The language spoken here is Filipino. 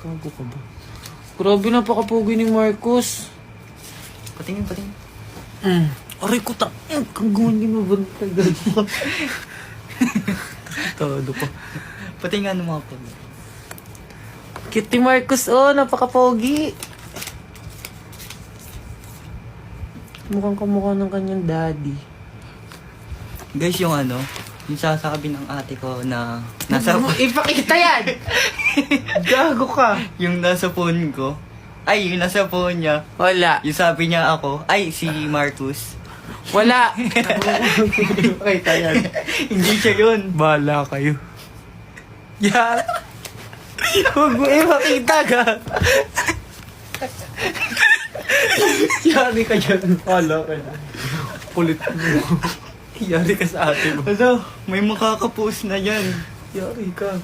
Gago ka ba? Grabe, napakapogi ni Marcos. Patingin, patingin. Aray ko ta... Kagawin niyo ba? Gago ka. Todo ko. Patingin ano mga po. Cute ni Marcos, oh. Napakapogi. Mukhang kamukha ng kanyang daddy. Guys, yung ano, yung sasabi ng ate ko na nasa... Ipakita yan! Gago ka. yung nasa phone ko. Ay, yung nasa phone niya. Wala. Yung sabi niya ako, ay, si Marcus. Wala. Ipakita yan. Hindi siya yun. Bahala kayo. Yan. Huwag mo ipakita ka. Yari ka dyan. Bahala ka dyan. Kulit mo. Yari ka sa ate mo. Ano, may makakapost na yan. Yari ka.